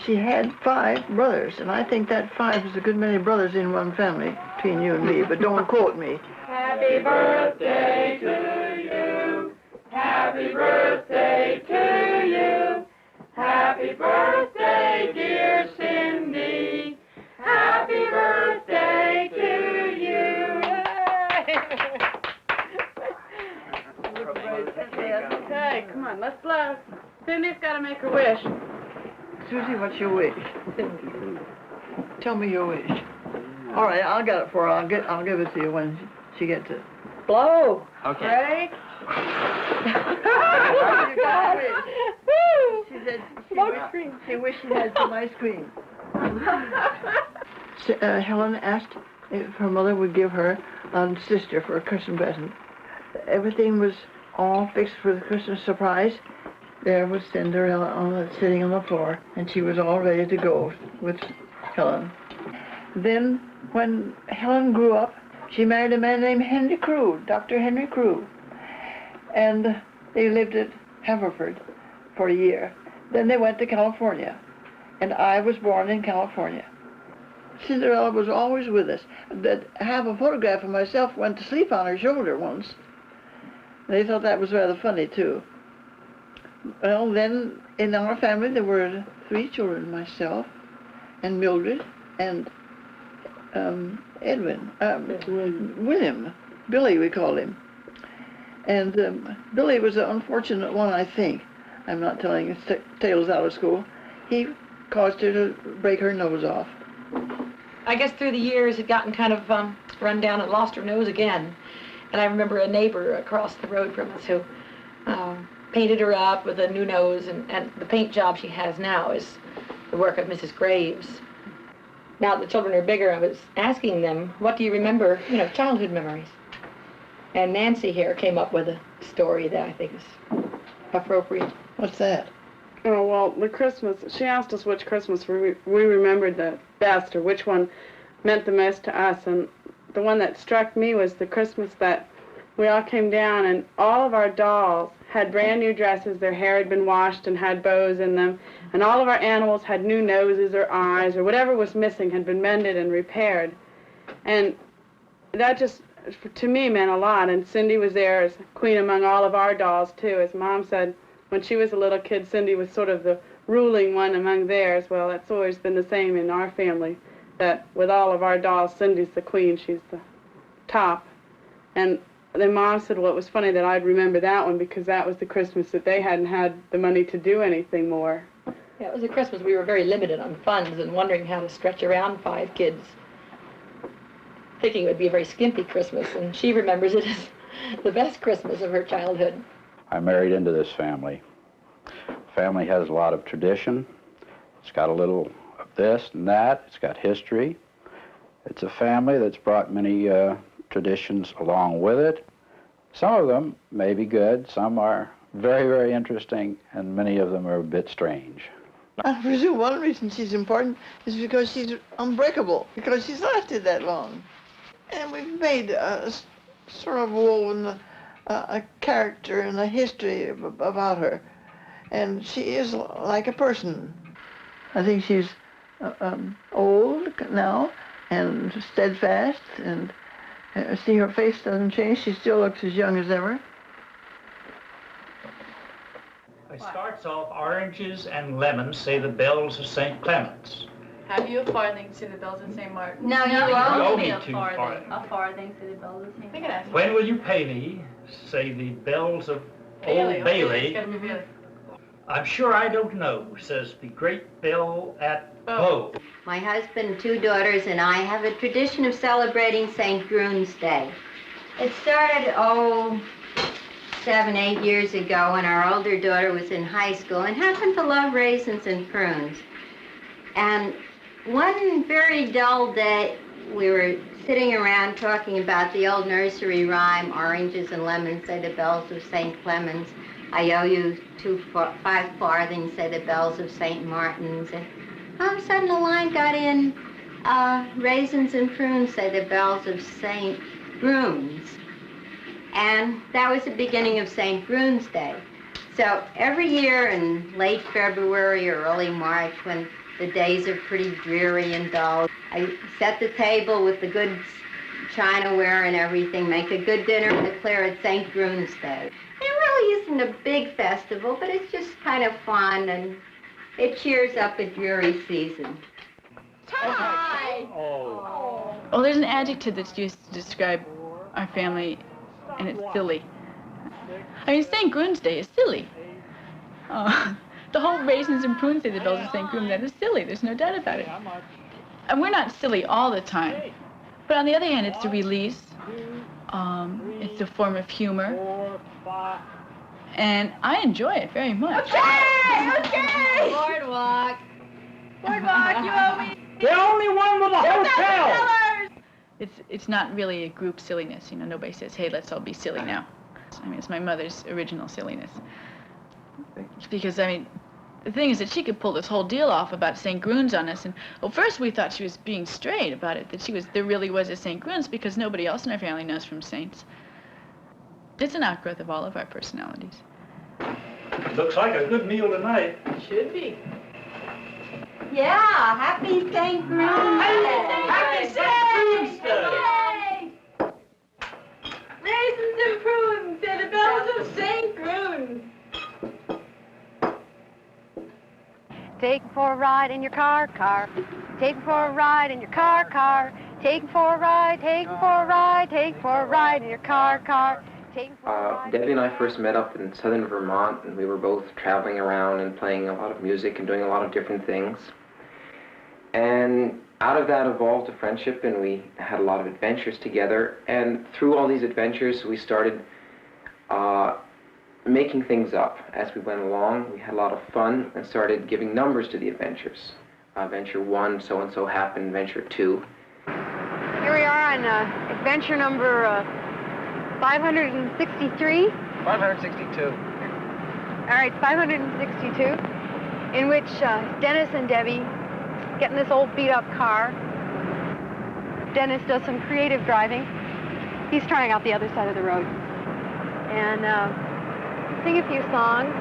She had 5 brothers, and I think that 5 is a good many brothers in one family between you and me, but don't quote me. Happy birthday to you. Happy birthday to you. Happy birthday, dear Cindy. Happy birthday to you. Okay, come on, let's blow. Cindy's got to make her wish. Susie, what's your wish? Tell me your wish. All right, I'll get it for her. I'll give it to you when she gets it. Blow. Okay. Ready? You got a wish. She said she wished she had some ice cream. Helen asked if her mother would give her a sister for a Christmas present. Everything was all fixed for the Christmas surprise. There was Cinderella sitting on the floor, and she was all ready to go with Helen. Then, when Helen grew up, she married a man named Henry Crew, Dr. Henry Crew. And they lived at Haverford for a year. Then they went to California, and I was born in California. Cinderella was always with us. I have a photograph of myself, went to sleep on her shoulder once. They thought that was rather funny, too. Well, then, in our family, there were 3 children, myself, and Mildred, and William. Billy, we called him. And Billy was an unfortunate one, I think. I'm not telling you tales out of school. He caused her to break her nose off. I guess through the years, it gotten kind of run down and lost her nose again. And I remember a neighbor across the road from us who painted her up with a new nose, and the paint job she has now is the work of Mrs. Graves. Now that the children are bigger, I was asking them, what do you remember, childhood memories? And Nancy here came up with a story that I think is appropriate. What's that? Oh, well, the Christmas, she asked us which Christmas we remembered the best, or which one meant the most to us, and the one that struck me was the Christmas that we all came down, and all of our dolls had brand new dresses, their hair had been washed and had bows in them, and all of our animals had new noses or eyes, or whatever was missing had been mended and repaired. And that just, to me, meant a lot, and Cindy was there as queen among all of our dolls, too. As Mom said, when she was a little kid, Cindy was sort of the ruling one among theirs. Well, that's always been the same in our family, that with all of our dolls, Cindy's the queen, she's the top. And then Mom said, well, it was funny that I'd remember that one because that was the Christmas that they hadn't had the money to do anything more. Yeah, it was a Christmas we were very limited on funds and wondering how to stretch around 5 kids, thinking it would be a very skimpy Christmas, and she remembers it as the best Christmas of her childhood. I married into this family. Family has a lot of tradition. It's got a little of this and that. It's got history. It's a family that's brought many traditions along with it. Some of them may be good. Some are very, very interesting, and many of them are a bit strange. I presume one reason she's important is because she's unbreakable, because she's lasted that long. And we've made a sort of woven a character and a history about her. And she is like a person. I think she's old now and steadfast, and see, her face doesn't change. She still looks as young as ever. It starts off, oranges and lemons say the bells of St. Clement's. Have you a farthing to the bells of St. Martin? No, you owe me a 2 farthing. farthings. A farthing to the bells of St. Martin. When will you pay me? Say the bells of Bailey. Old Bailey. It's gotta be Bailey. I'm sure I don't know, says the great bell at Bow. My husband and 2 daughters and I have a tradition of celebrating St. Grun's Day. It started, 7, 8 years ago when our older daughter was in high school and happened to love raisins and prunes. And one very dull day, we were sitting around talking about the old nursery rhyme, oranges and lemons say the bells of St. Clement's. I owe you 5 farthings, say the bells of St. Martin's. And all of a sudden a line got in, raisins and prunes, say the bells of St. Grun's. And that was the beginning of St. Grun's Day. So every year in late February or early March, when the days are pretty dreary and dull. I set the table with the good chinaware and everything, make a good dinner, and declare it St. Grun's Day. It really isn't a big festival, but it's just kind of fun, and it cheers up a dreary season. Hi! Well, there's an adjective that's used to describe our family, and it's silly. I mean, St. Grun's Day is silly. The whole raisins and prunes day the bells of St. Grun, that is silly. There's no doubt about it. And we're not silly all the time. But on the other hand, it's a release. It's a form of humor. And I enjoy it very much. Okay! Boardwalk. Boardwalk, you owe me. The only one with a hotel! It's not really a group silliness. You know, nobody says, hey, let's all be silly now. I mean, it's my mother's original silliness. Because, I mean, the thing is that she could pull this whole deal off about St. Grun's on us. And, well, first we thought she was being straight about it, that there really was a St. Grun's because nobody else in our family knows from saints. It's an outgrowth of all of our personalities. Looks like a good meal tonight. Should be. Yeah, happy St. Grun's Day. Happy St. Grun's Day! Raisins and prunes, they're the bells of St. Grun. Take for a ride in your car, car. Take for a ride in your car, car. Take for a ride, take for a ride, take for a ride in your car, car. Debbie and I first met up in southern Vermont, and we were both traveling around and playing a lot of music and doing a lot of different things. And out of that evolved a friendship, and we had a lot of adventures together. And through all these adventures, we started making things up as we went along. We had a lot of fun and started giving numbers to the adventures. Adventure 1, so-and-so happened, Adventure 2. Here we are on adventure number 563. 562. All right, 562, in which Dennis and Debbie get in this old beat-up car. Dennis does some creative driving. He's trying out the other side of the road. And sing a few songs.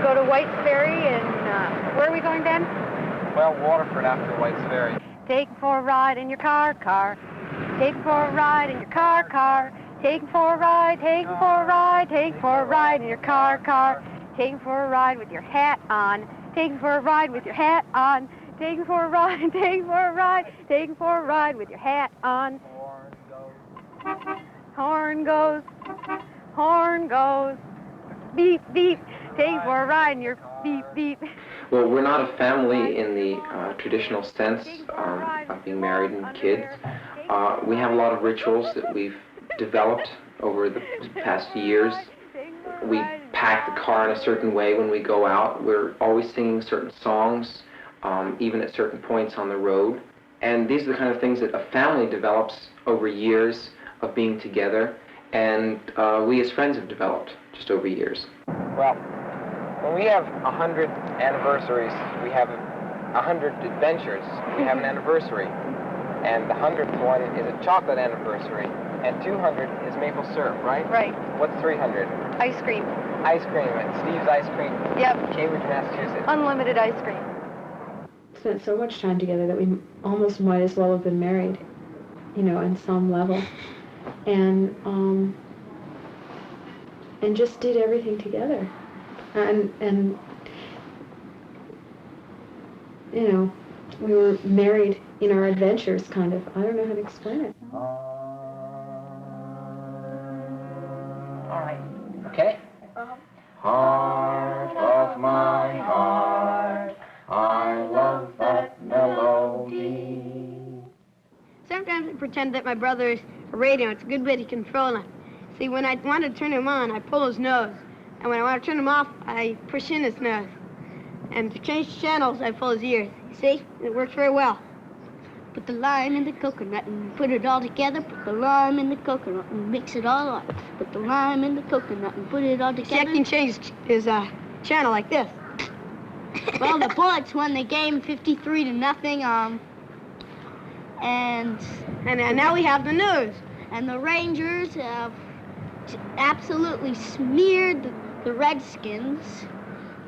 Go to White's Ferry, and where are we going, Ben? Well, Waterford after White's Ferry. Take for a ride in your car, car. Take for a ride in your car, car. Take for a ride, take for a ride, take for a ride in your car, car. Take for a ride with your hat on. Take for a ride with your hat on. Take for a ride, take for a ride, take for a ride with your hat on. Horn goes, horn goes, beep, beep. Take for a ride in your beep, beep. Well, we're not a family in the traditional sense of being married and kids. We have a lot of rituals that we've developed over the past years. We pack the car in a certain way when we go out. We're always singing certain songs, even at certain points on the road. And these are the kind of things that a family develops over years of being together, and we as friends have developed just over years. Well, when we have 100 anniversaries, we have 100 adventures. We have an anniversary. And the 100th one is a chocolate anniversary. And 200 is maple syrup, right? Right. What's 300? Ice cream. Ice cream at Steve's Ice Cream. Yep. Cambridge, Massachusetts. Unlimited ice cream. Spent so much time together that we almost might as well have been married, you know, on some level. And just did everything together. And you know, we were married in our adventures, kind of. I don't know how to explain it. All right. Okay? Heart of my heart, I love that melody. Sometimes I pretend that my brother is a radio. It's a good way to control him. See, when I want to turn him on, I pull his nose. And when I want to turn him off, I push in his nose. And to change channels, I pull his ears. You see? It works very well. Put the lime in the coconut and put it all together. Put the lime in the coconut and mix it all up. Put the lime in the coconut and put it all together. See, I can change his channel like this. Well, the Bullets won the game 53-0. And now we have the news. And the Rangers have absolutely smeared the Redskins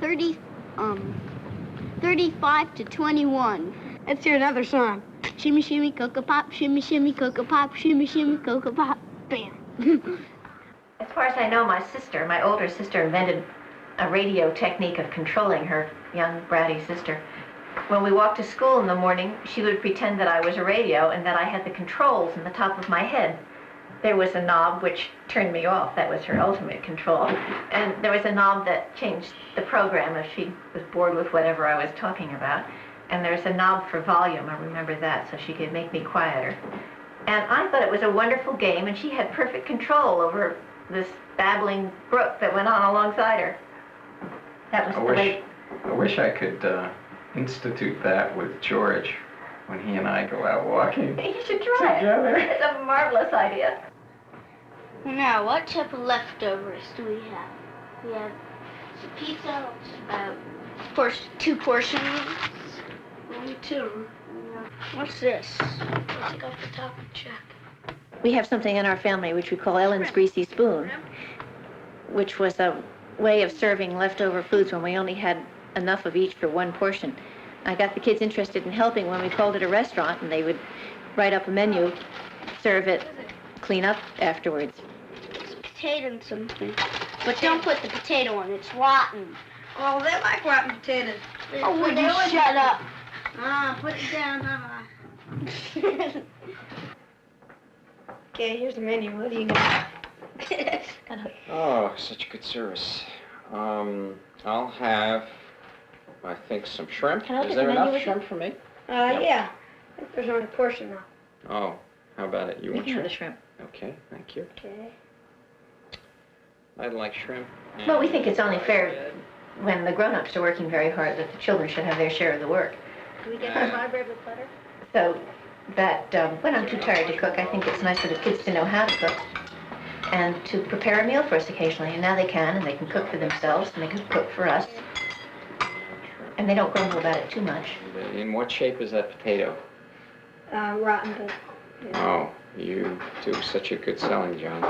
30 35 to 21. Let's hear another song. Shimmy, shimmy, cocoa pop, shimmy, shimmy, cocoa pop, shimmy, shimmy, cocoa pop. Bam. As far as I know, my older sister, invented a radio technique of controlling her young, bratty sister. When we walked to school in the morning, she would pretend that I was a radio and that I had the controls in the top of my head. There was a knob which turned me off. That was her ultimate control. And there was a knob that changed the program if she was bored with whatever I was talking about. And there's a knob for volume, I remember that, so she could make me quieter. And I thought it was a wonderful game, and she had perfect control over this babbling brook that went on alongside her. That was the way. I wish I could institute that with George when he and I go out walking. You should try together. It's a marvelous idea. Now, what type of leftovers do we have? We have pizza, about 2 portions. Only 2. What's this? Let's take off the top and check. We have something in our family which we call Ellen's Greasy Spoon, which was a way of serving leftover foods when we only had enough of each for 1 portion. I got the kids interested in helping when we called it a restaurant, and they would write up a menu, serve it, clean up afterwards. It's a potato and something. But don't put the potato in, it's rotten. Oh, they like rotten potatoes. Oh, would you shut up? Put it down, Mama. Okay, here's the menu. What do you got? Oh, such good service. I'll have, I think, some shrimp. Is there enough shrimp for me? Yeah. I think there's only a portion now. Oh, how about it? You want shrimp? The shrimp. Okay, thank you. Okay. I'd like shrimp. Well, we think it's only fair when the grown-ups are working very hard that the children should have their share of the work. Can we get the rye bread with butter? So that when I'm too tired to cook, I think it's nice for the kids to know how to cook and to prepare a meal for us occasionally. And now they can, and they can cook for themselves, and they can cook for us. And they don't grumble about it too much. In what shape is that potato? Rotten, but... Yeah. Oh, you do such a good selling job.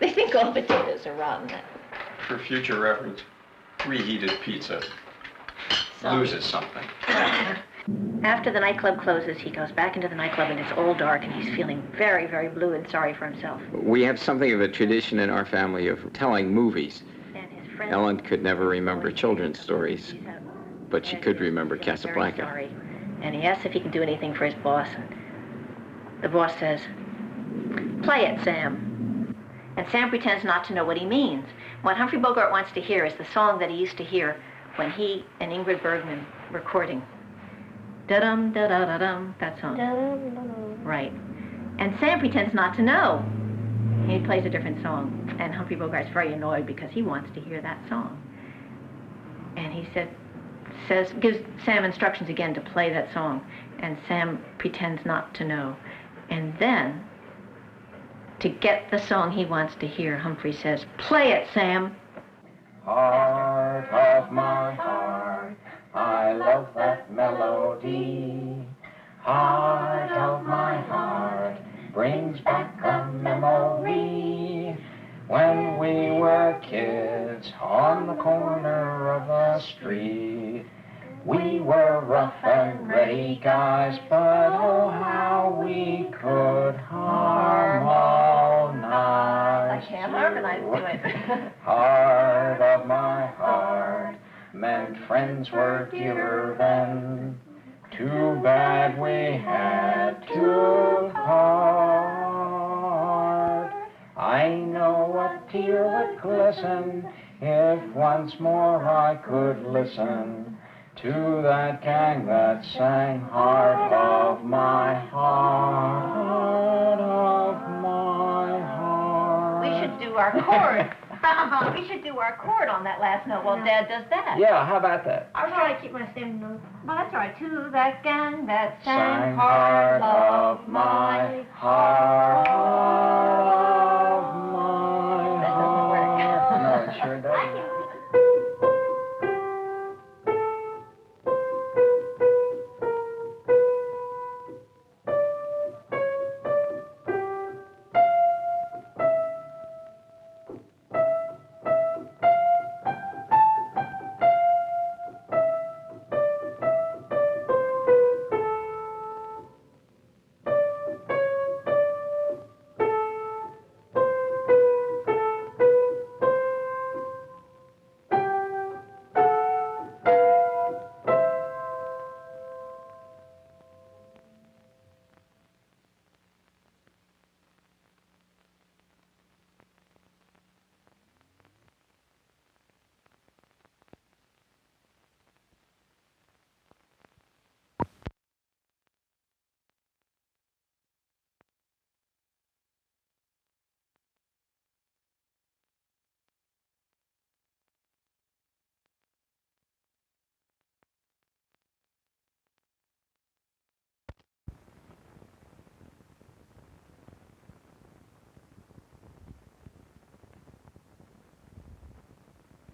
They think all potatoes are rotten. For future reference, reheated pizza loses something. After the nightclub closes, he goes back into the nightclub and it's all dark and he's feeling very, very blue and sorry for himself. We have something of a tradition in our family of telling movies. And his friend... Ellen could never remember children's stories, but she could remember Casablanca. Sorry. And he asks if he can do anything for his boss. The boss says, "Play it, Sam." And Sam pretends not to know what he means. What Humphrey Bogart wants to hear is the song that he used to hear when he and Ingrid Bergman were recording. Da-dum, da-da-da-dum, that song. Right. And Sam pretends not to know. He plays a different song. And Humphrey Bogart's very annoyed because he wants to hear that song. And he gives Sam instructions again to play that song. And Sam pretends not to know. And then, to get the song he wants to hear, Humphrey says, "Play it, Sam." Heart of my heart, I love that melody. Heart of my heart, brings back a memory. When we were kids on the corner of the street, we were rough and ready guys, but oh how we could harmonize. I can't harmonize to it. Heart of my heart, meant friends were dearer then. Too bad we had to part. I know a tear would glisten if once more I could listen to that gang that sang Heart of my heart, of my heart. We should do our chord. We should do our chord on that last note while Dad does that. Yeah, how about that? I'll try to keep my same note. Well, that's all right. To that gang that sang Heart of my heart, of my heart. That doesn't work. No, it sure doesn't.